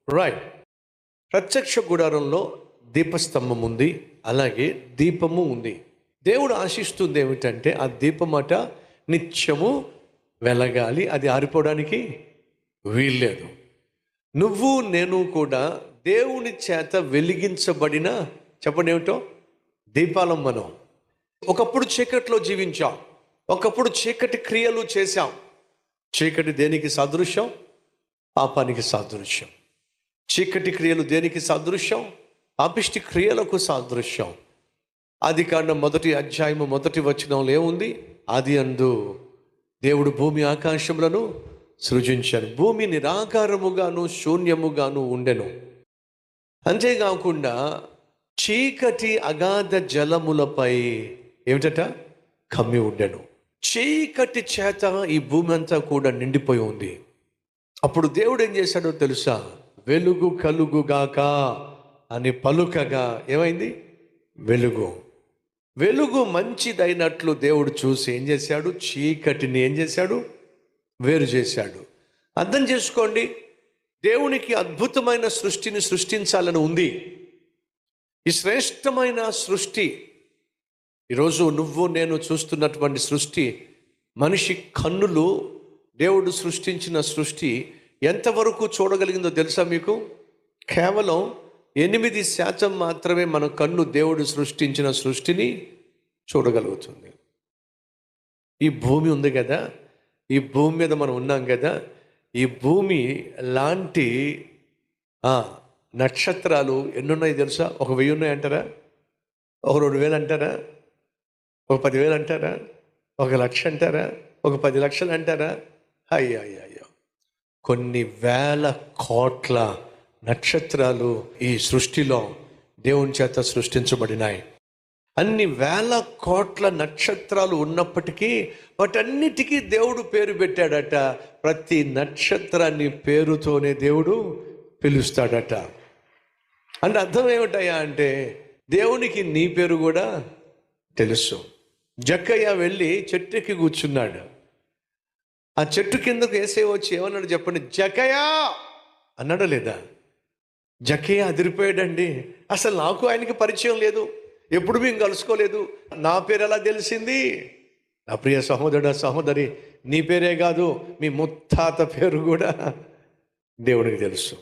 Right. ప్రత్యక్ష గుడారంలో దీపస్తంభం ఉంది, అలాగే దీపము ఉంది. దేవుడు ఆశిస్తుంది ఏమిటంటే ఆ దీపమట నిత్యము వెలగాలి, అది ఆరిపోవడానికి వీల్లేదు. నువ్వు నేను కూడా దేవుని చేత వెలిగించబడిన, చెప్పండి ఏమిటో, దీపాలం మనం. ఒకప్పుడు చీకట్లో జీవించాం, ఒకప్పుడు చీకటి క్రియలు చేశాం. చీకటి దేనికి సాదృశ్యం? పాపానికి సాదృశ్యం. చీకటి క్రియలు దేనికి సాదృశ్యం? పాపిష్టి క్రియలకు సాదృశ్యం. ఆదికాండం 1 అధ్యాయం 1 ఏముంది? ఆది అందు దేవుడు భూమి ఆకాశములను సృజించాడు. భూమి నిరాకారముగాను శూన్యముగాను ఉండెను. అంతేకాకుండా చీకటి అగాధ జలములపై ఏమిటట? కమ్మి ఉండెను. చీకటి చేత ఈ భూమి అంతా కూడా నిండిపోయి ఉంది. అప్పుడు దేవుడు ఏం చేశాడో తెలుసా? వెలుగు కలుగుగాక అని పలుకగా ఏమైంది? వెలుగు. వెలుగు మంచిదైనట్లు దేవుడు చూసి ఏం చేశాడు? చీకటిని ఏం చేశాడు? వేరు చేశాడు. అర్థం చేసుకోండి, దేవునికి అద్భుతమైన సృష్టిని సృష్టించాలని ఉంది. ఈ శ్రేష్టమైన సృష్టి, ఈరోజు నువ్వు నేను చూస్తున్నటువంటి సృష్టి, మనిషి కన్నులు దేవుడు సృష్టించిన సృష్టి ఎంతవరకు చూడగలిగిందో తెలుసా మీకు? కేవలం 8% మాత్రమే మన కన్ను దేవుడు సృష్టించిన సృష్టిని చూడగలుగుతుంది. ఈ భూమి ఉంది కదా, ఈ భూమి మీద మనం ఉన్నాం కదా, ఈ భూమి లాంటి నక్షత్రాలు ఎన్నున్నాయి తెలుసా? 1000 ఉన్నాయి అంటారా? 2000 అంటారా? 10,000 అంటారా? 1,00,000 అంటారా? 10 లక్షలు అంటారా? అయ్యో, కొన్ని వేల కోట్ల నక్షత్రాలు ఈ సృష్టిలో దేవుని చేత సృష్టించబడినాయి. అన్ని వేల కోట్ల నక్షత్రాలు ఉన్నప్పటికీ వాటన్నిటికీ దేవుడు పేరు పెట్టాడట. ప్రతి నక్షత్రాన్ని పేరుతోనే దేవుడు పిలుస్తాడట. అంటే అర్థం ఏమిటయ్యా అంటే, దేవునికి నీ పేరు కూడా తెలుసు. జక్కయ్య వెళ్ళి చెట్టుకి కూర్చున్నాడు. ఆ చెట్టు కిందకు వేసే వచ్చి ఏమన్నాడు చెప్పండి? జక్కయ్య అన్నాడా లేదా? జక్కయ్య అదిరిపోయాడండి. అసలు నాకు ఆయనకి పరిచయం లేదు, ఎప్పుడు మేము కలుసుకోలేదు, నా పేరు ఎలా తెలిసింది? నా ప్రియ సహోదరుడు సహోదరి, నీ పేరే కాదు, మీ ముత్తాత పేరు కూడా దేవునికి తెలుసు.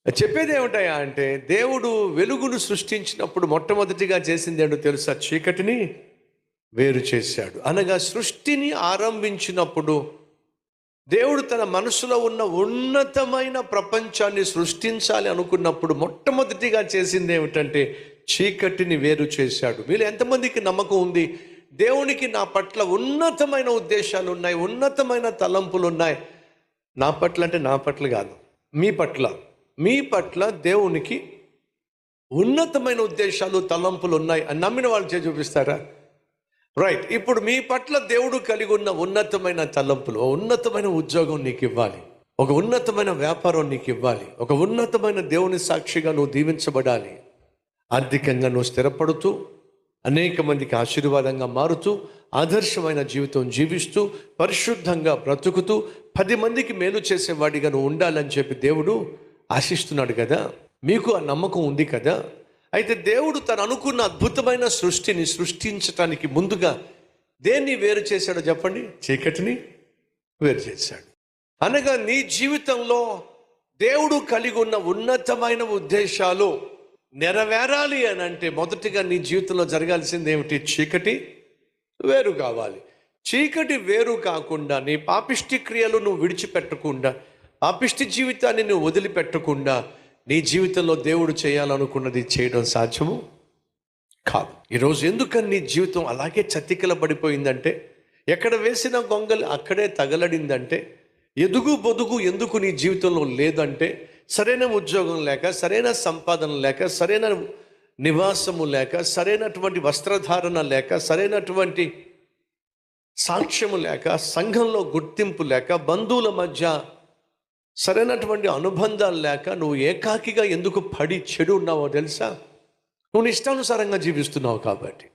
చెప్పేది ఏమిటాయా అంటే, దేవుడు వెలుగును సృష్టించినప్పుడు మొట్టమొదటిగా చేసింది ఏంటో తెలుసా? చీకటిని వేరు చేశాడు. అనగా సృష్టిని ఆరంభించినప్పుడు దేవుడు తన మనసులో ఉన్న ఉన్నతమైన ప్రపంచాన్ని సృష్టించాలి అనుకున్నప్పుడు మొట్టమొదటిగా చేసింది ఏమిటంటే చీకటిని వేరు చేశాడు. వీళ్ళు ఎంతమందికి నమ్మకం ఉంది? దేవునికి నా పట్ల ఉన్నతమైన ఉద్దేశాలు ఉన్నాయి, ఉన్నతమైన తలంపులు ఉన్నాయి. నా పట్ల అంటే నా పట్ల కాదు, మీ పట్ల దేవునికి ఉన్నతమైన ఉద్దేశాలు తలంపులు ఉన్నాయి అని నమ్మిన వాళ్ళు చేసి చూపిస్తారా? రైట్. ఇప్పుడు మీ పట్ల దేవుడు కలిగి ఉన్న ఉన్నతమైన తలంపులు, ఉన్నతమైన ఉద్యోగం నీకు ఇవ్వాలి, ఒక ఉన్నతమైన వ్యాపారం నీకు ఇవ్వాలి, ఒక ఉన్నతమైన దేవుని సాక్షిగా నువ్వు దీవించబడాలి, ఆర్థికంగా నువ్వు స్థిరపడుతూ అనేక మందికి ఆశీర్వాదంగా మారుతూ ఆదర్శమైన జీవితం జీవిస్తూ పరిశుద్ధంగా బ్రతుకుతూ 10 మందికి మేలు చేసేవాడిగా నువ్వు ఉండాలని చెప్పి దేవుడు ఆశిస్తున్నాడు కదా. మీకు ఆ నమ్మకం ఉంది కదా. అయితే దేవుడు తను అనుకున్న అద్భుతమైన సృష్టిని సృష్టించటానికి ముందుగా దేన్ని వేరు చేశాడో చెప్పండి? చీకటిని వేరు చేశాడు. అనగా నీ జీవితంలో దేవుడు కలిగి ఉన్న ఉన్నతమైన ఉద్దేశాలు నెరవేరాలి అని అంటే మొదటిగా నీ జీవితంలో జరగాల్సింది ఏమిటి? చీకటి వేరు కావాలి. చీకటి వేరు కాకుండా నీ పాపిష్టి క్రియలు నువ్వు విడిచిపెట్టకుండా, పాపిష్టి జీవితాన్ని నువ్వు వదిలిపెట్టకుండా నీ జీవితంలో దేవుడు చేయాలనుకున్నది చేయడం సాధ్యము కాదు. ఈరోజు ఎందుకని నీ జీవితం అలాగే చతికిల పడిపోయిందంటే, ఎక్కడ వేసిన గొంగలి అక్కడే తగలడిందంటే, ఎదుగు బొదుగు ఎందుకు నీ జీవితంలో లేదంటే, సరైన ఉద్యోగం లేక, సరైన సంపాదన లేక, సరైన నివాసము లేక, సరైనటువంటి వస్త్రధారణ లేక, సరైనటువంటి సాక్ష్యము లేక, సంఘంలో గుర్తింపు లేక, బంధువుల మధ్య సరైనటువంటి అనుబంధాలు లేక నువ్వు ఏకాకిగా ఎందుకు పడి చెడు ఉన్నావో తెలుసా? నువ్వు ఇష్టానుసారంగా జీవిస్తున్నావు కాబట్టి.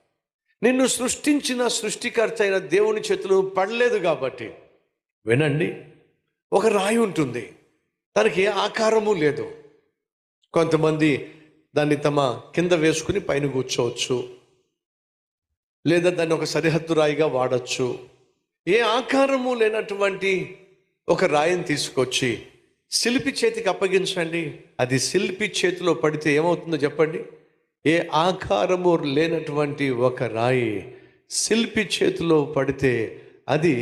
నిన్ను సృష్టించిన సృష్టికర్త అయిన దేవుని చేతులు పడలేదు కాబట్టి. వినండి, ఒక రాయి ఉంటుంది, దానికి ఏ ఆకారము లేదు, కొంతమంది దాన్ని తమ కింద వేసుకుని పైన కూర్చోవచ్చు, లేదా దాన్ని ఒక సరిహద్దు రాయిగా వాడచ్చు. ఏ ఆకారము లేనటువంటి ఒక రాయిని తీసుకొచ్చి శిల్పి చేతికి అప్పగించండి. అది శిల్పి చేతిలో పడితే ఏమవుతుందో చెప్పండి. ఏ ఆకారము లేనటువంటి ఒక రాయి శిల్పి చేతిలో పడితే అది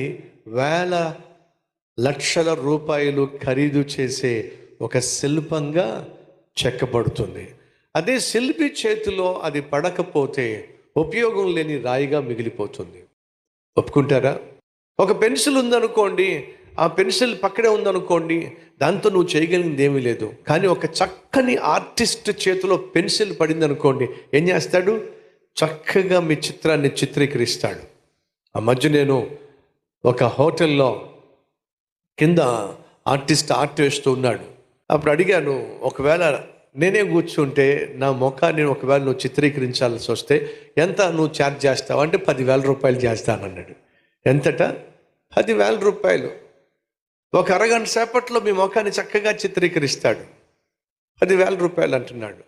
వేల లక్షల రూపాయలు ఖరీదు చేసే ఒక శిల్పంగా చెక్కబడుతుంది. అదే శిల్పి చేతిలో అది పడకపోతే ఉపయోగం లేని రాయిగా మిగిలిపోతుంది. ఒప్పుకుంటారా? ఒక పెన్సిల్ ఉందనుకోండి, ఆ పెన్సిల్ పక్కనే ఉందనుకోండి, దాంతో నువ్వు చేయగలిగింది ఏమీ లేదు. కానీ ఒక చక్కని ఆర్టిస్ట్ చేతిలో పెన్సిల్ పడింది అనుకోండి, ఏం చేస్తాడు? చక్కగా మీ చిత్రాన్ని చిత్రీకరిస్తాడు. ఆ మధ్య నేను ఒక హోటల్లో కింద ఆర్ట్ వేస్తూ ఉన్నాడు. అప్పుడు అడిగాను, ఒకవేళ నేనే కూర్చుంటే నా ముఖాన్ని ఒకవేళ నువ్వు చిత్రీకరించాల్సి వస్తే ఎంత నువ్వు ఛార్జ్ చేస్తావు అంటే 10,000 రూపాయలు చేస్తానన్నాడు. ఎంతట? 10,000 రూపాయలు. ఒక అరగంట సేపట్లో మీ ముఖాన్ని చక్కగా చిత్రీకరిస్తాడు. 10,000 రూపాయలు అంటున్నాడు.